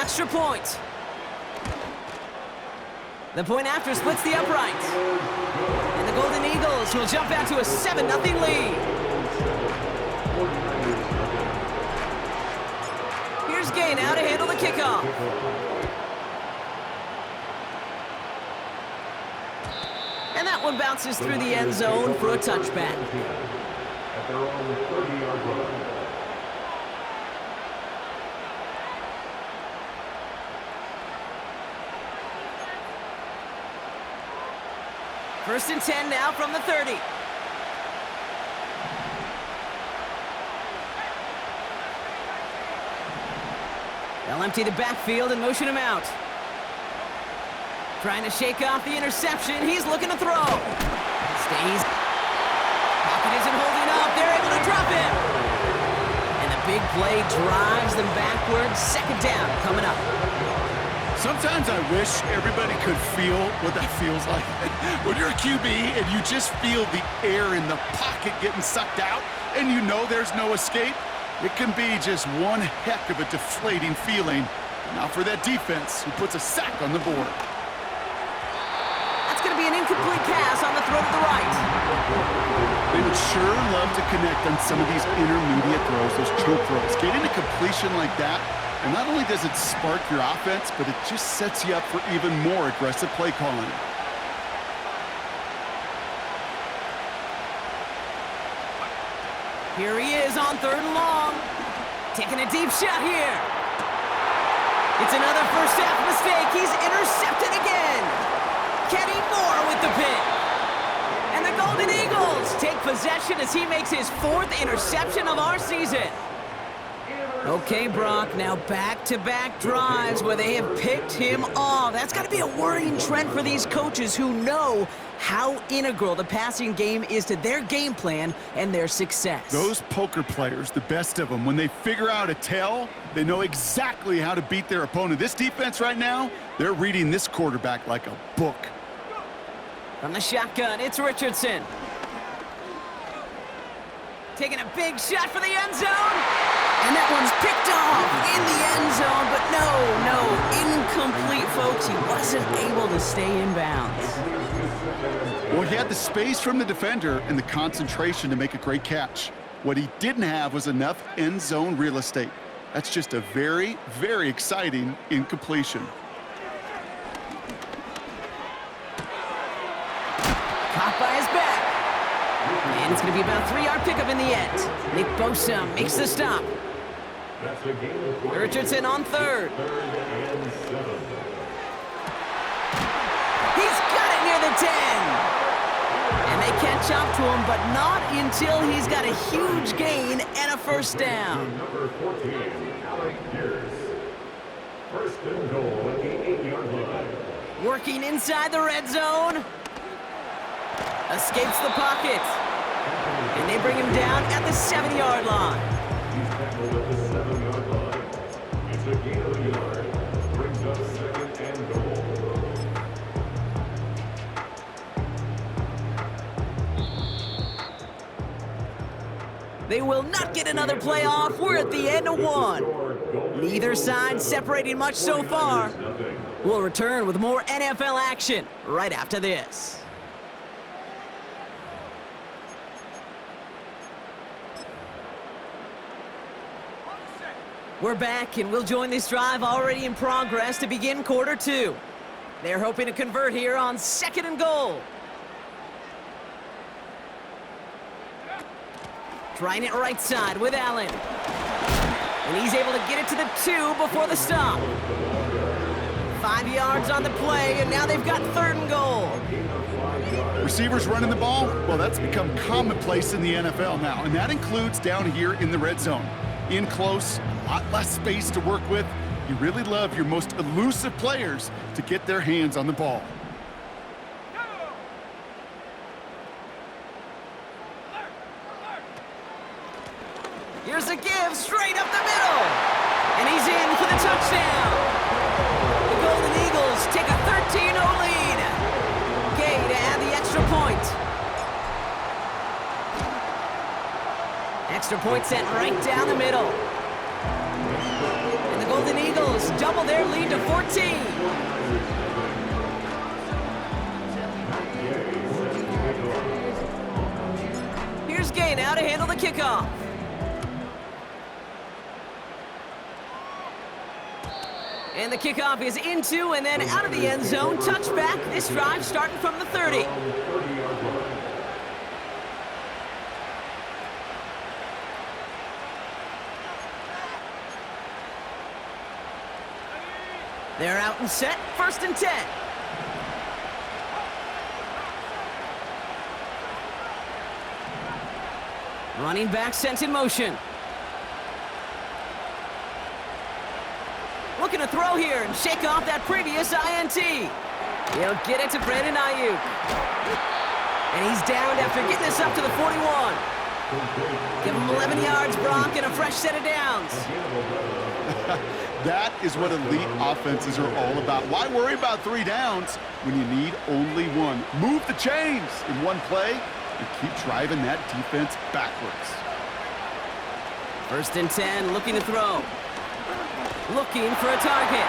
extra point. The point after splits the uprights. And the Golden Eagles will jump out to a 7-0 lead. Here's Gay now to handle the kickoff. And that one bounces through the end zone for a touchback. At their own 30-yard line. First and 10 now from the 30. They'll empty the backfield and motion him out. Trying to shake off the interception. He's looking to throw. Stays. Pocket isn't holding up. They're able to drop him. And the big play drives them backwards. Second down coming up. Sometimes I wish everybody could feel what that feels like. When you're a QB and you just feel the air in the pocket getting sucked out and you know there's no escape, it can be just one heck of a deflating feeling. Now for that defense who puts a sack on the board. That's going to be an incomplete pass on the throw to the right. They would sure love to connect on some of these intermediate throws, those choke throws. Getting a completion like that, and not only does it spark your offense, but it just sets you up for even more aggressive play calling. Here he is on 3rd and long. Taking a deep shot here. It's another first half mistake. He's intercepted again. Kenny Moore with the pick. And the Golden Eagles take possession as he makes his 4th interception of our season. Okay, Brock, now back-to-back drives where they have picked him off. That's got to be a worrying trend for these coaches who know how integral the passing game is to their game plan and their success. Those poker players, the best of them, when they figure out a tell, they know exactly how to beat their opponent. This defense right now, they're reading this quarterback like a book. From the shotgun, it's Richardson. Taking a big shot for the end zone. And that one's picked off in the end zone, but incomplete, folks. He wasn't able to stay in bounds. Well, he had the space from the defender and the concentration to make a great catch. What he didn't have was enough end zone real estate. That's just a very, very exciting incompletion. Caught by his back. And it's going to be about a 3-yard pickup in the end. Nick Bosa makes the stop. Richardson on 3rd. He's got it near the 10. And they catch up to him, but not until he's got a huge gain and a first down. Number 14, Alec Pierce. First and goal at the 8-yard line. Working inside the red zone. Escapes the pocket. And they bring him down at the 7-yard line. He's tackled at the 7-yard line. It's a gain of a yard. Brings up 2nd and goal. They will not get another play off. We're at the end of 1. Neither side separating much so far. We'll return with more NFL action right after this. We're back, and we'll join this drive already in progress to begin quarter 2. They're hoping to convert here on 2nd and goal. Trying it right side with Allen. And he's able to get it to the 2 before the stop. 5 yards on the play, and now they've got 3rd and goal. Receivers running the ball, well, that's become commonplace in the NFL now, and that includes down here in the red zone. In close, a lot less space to work with. You really love your most elusive players to get their hands on the ball. Here's a give straight up the middle. And he's in for the touchdown. The Golden Eagles take a 13-0 lead. Gay to add the extra point. Extra point sent right down the middle. And the Golden Golden Eagles double their lead to 14. Here's Gay now to handle the kickoff. And the kickoff is into and then out of the end zone. Touchback. This drive starting from the 30. They're out and set. 1st and 10. Running back sent in motion. Looking to throw here and shake off that previous INT. He'll get it to Brandon Ayuk. And he's downed after getting this up to the 41. Give him 11 yards, Brock, and a fresh set of downs. That is what elite offenses are all about. Why worry about 3 downs when you need only 1? Move the chains in one play and keep driving that defense backwards. 1st and 10, looking to throw. Looking for a target.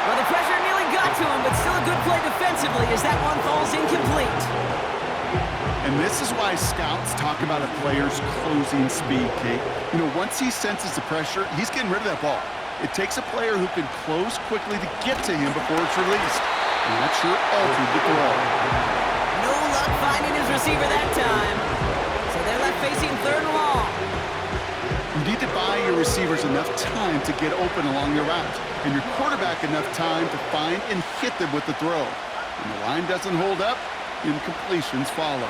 Well, the pressure nearly got to him, but still a good play defensively as that one falls incomplete. And this is why scouts talk about a player's closing speed, Kate. You know, once he senses the pressure, he's getting rid of that ball. It takes a player who can close quickly to get to him before it's released. And that sure altered the throw. No luck finding his receiver that time. So they're left facing 3rd and long. You need to buy your receivers enough time to get open along your route, and your quarterback enough time to find and hit them with the throw. When the line doesn't hold up, incompletions follow.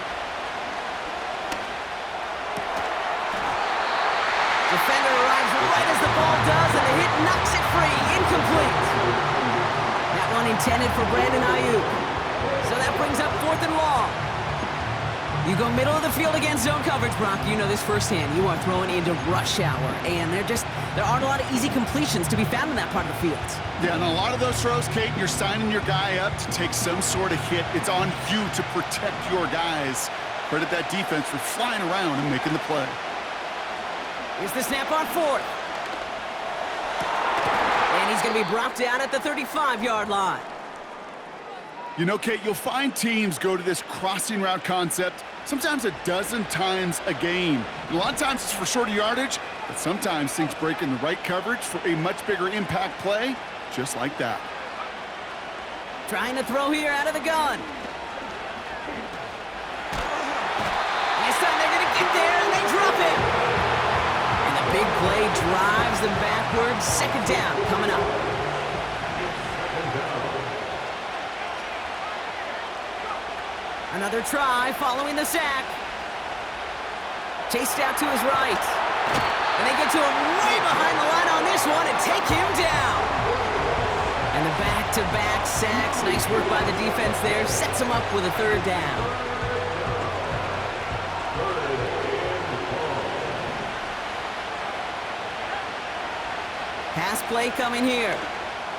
Defender arrives right as the ball does, and the hit knocks it free. Incomplete. That one intended for Brandon Ayuk. So that brings up 4th and long. You go middle of the field against zone coverage, Brock. You know this firsthand. You are throwing into rush hour, and there aren't a lot of easy completions to be found in that part of the field. Yeah, and a lot of those throws, Kate, you're signing your guy up to take some sort of hit. It's on you to protect your guys. Credit that defense for flying around and making the play. Here's the snap on 4th. And he's going to be brought down at the 35-yard line. You know, Kate, you'll find teams go to this crossing route concept sometimes a dozen times a game. And a lot of times it's for shorter yardage, but sometimes things break in the right coverage for a much bigger impact play, just like that. Trying to throw here out of the gun. This time they're going to get there, and they drop it. And the big play drives them backwards. 2nd down coming up. Another try following the sack. Chased out to his right. And they get to him way behind the line on this one and take him down. And the back-to-back sacks. Nice work by the defense there. Sets him up with a 3rd down. Pass play coming here.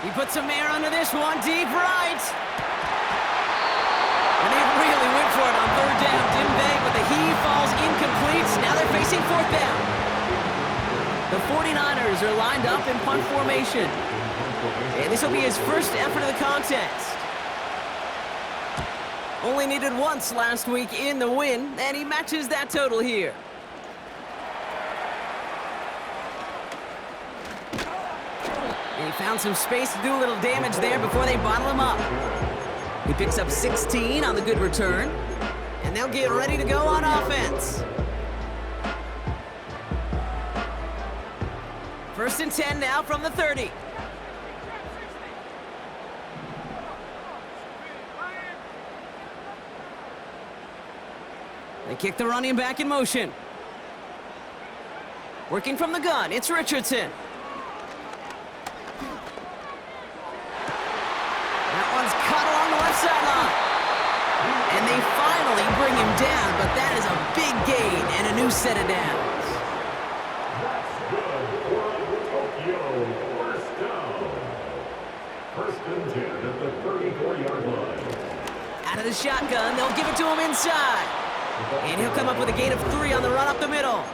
He puts some air under this one. Deep right. And they really went for it on 3rd down, didn't they? But the heave falls incomplete. Now they're facing 4th down. The 49ers are lined up in punt formation. And this will be his first effort of the contest. Only needed once last week in the win, and he matches that total here. And he found some space to do a little damage there before they bottle him up. He picks up 16 on the good return, and they'll get ready to go on offense. 1st and 10 now from the 30. They kick the running back in motion. Working from the gun, it's Richardson. That one's cut along the left sideline. And they finally bring him down, but that is a big gain and a new set of downs. First and 10 at the 34-yard line. Out of the shotgun, they'll give it to him inside. And he'll come up with a gain of 3 on the run up the middle.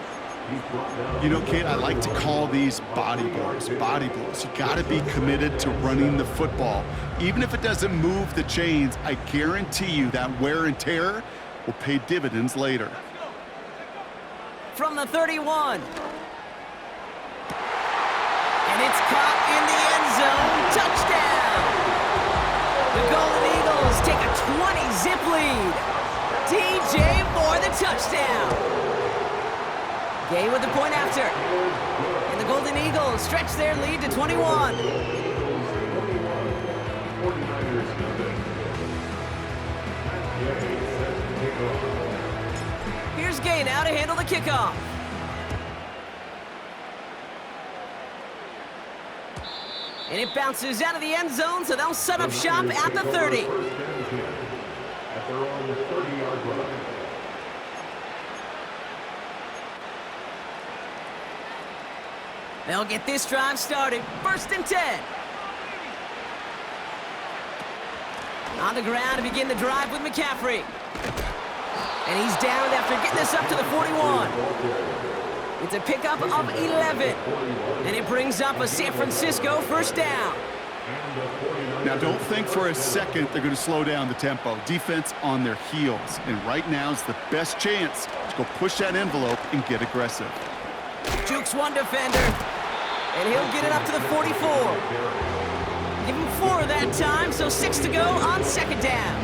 You know, Kate, I like to call these body blows. Body blows. You got to be committed to running the football. Even if it doesn't move the chains, I guarantee you that wear and tear will pay dividends later. From the 31. And it's caught in the end zone. Touchdown! The Golden Eagles take a 20-zip lead. DJ Moore, the touchdown. Gay with the point after. And the Golden Eagles stretch their lead to 21. Here's Gay now to handle the kickoff. And it bounces out of the end zone, so they'll set up shop at the 30. At their own 30-yard line. They'll get this drive started. 1st and 10. On the ground to begin the drive with McCaffrey. And he's down after getting this up to the 41. It's a pickup of 11. And it brings up a San Francisco 1st down. Now, don't think for a second they're going to slow down the tempo. Defense on their heels. And right now is the best chance to go push that envelope and get aggressive. Jukes one defender. And he'll get it up to the 44. Give him 4 that time, so 6 to go on 2nd down.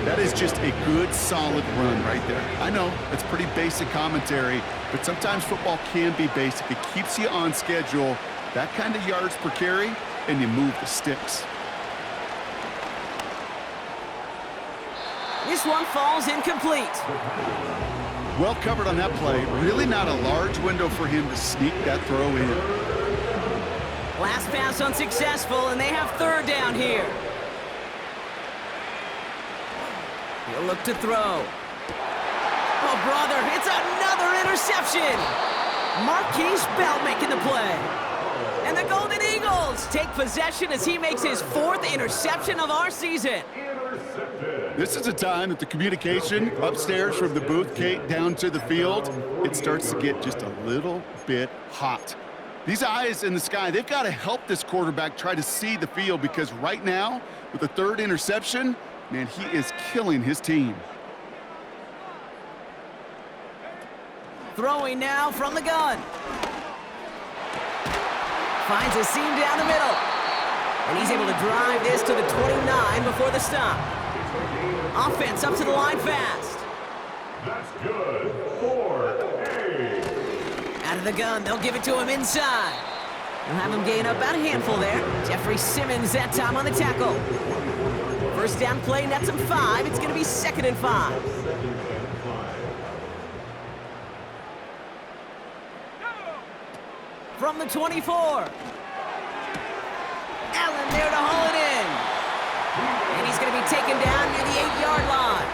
That is just a good, solid run right there. I know, it's pretty basic commentary, but sometimes football can be basic. It keeps you on schedule, that kind of yards per carry, and you move the sticks. This one falls incomplete. Well covered on that play. Really not a large window for him to sneak that throw in. Last pass unsuccessful, and they have 3rd down here. He'll look to throw. Oh, brother, it's another interception. Marquise Bell making the play. And the Golden Eagles take possession as he makes his 4th interception of our season. This is a time that the communication upstairs from the booth, Kate, down to the field, it starts to get just a little bit hot. These eyes in the sky, they've got to help this quarterback try to see the field, because right now, with the 3rd interception, man, he is killing his team. Throwing now from the gun. Finds a seam down the middle. And he's able to drive this to the 29 before the stop. Offense up to the line fast. That's good. 4-8. Out of the gun, they'll give it to him inside. They'll have him gain up about a handful there. Jeffrey Simmons that time on the tackle. 1st down play, nets him 5. It's going to be 2nd and 5. From the 24. Allen there to haul it in. And he's going to be taken down near the 8-yard line.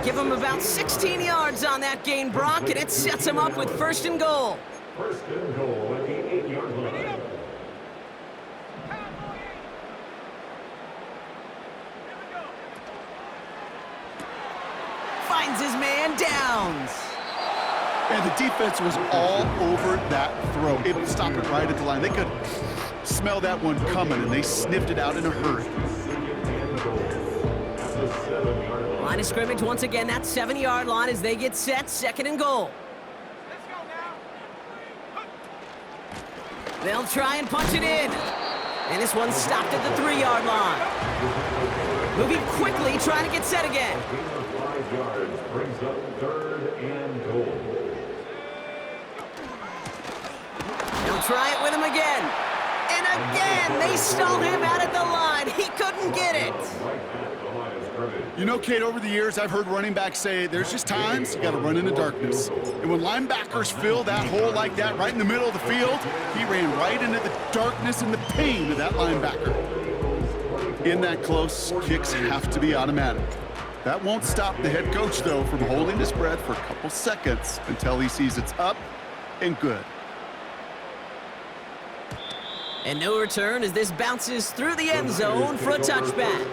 Give him about 16 yards on that gain, Brock, and it sets him up with 1st and goal. 1st and goal at the 8-yard line. Finds his man, Downs. And the defense was all over that throw, able to stop it right at the line. They could smell that one coming, and they sniffed it out in a hurry. Line of scrimmage once again, that 7-yard line as they get set, 2nd and goal. They'll try and punch it in. And this one's stopped at the 3-yard line. Moving quickly, trying to get set again. 5 yards brings up 3rd and goal. They'll try it with him again. And again, they stalled him out at the line. He couldn't get it. You know, Kate, over the years, I've heard running backs say there's just times you got to run in the darkness. And when linebackers fill that hole like that right in the middle of the field, he ran right into the darkness and the pain of that linebacker. In that close, kicks have to be automatic. That won't stop the head coach, though, from holding his breath for a couple seconds until he sees it's up and good. And no return as this bounces through the end zone for a touchback.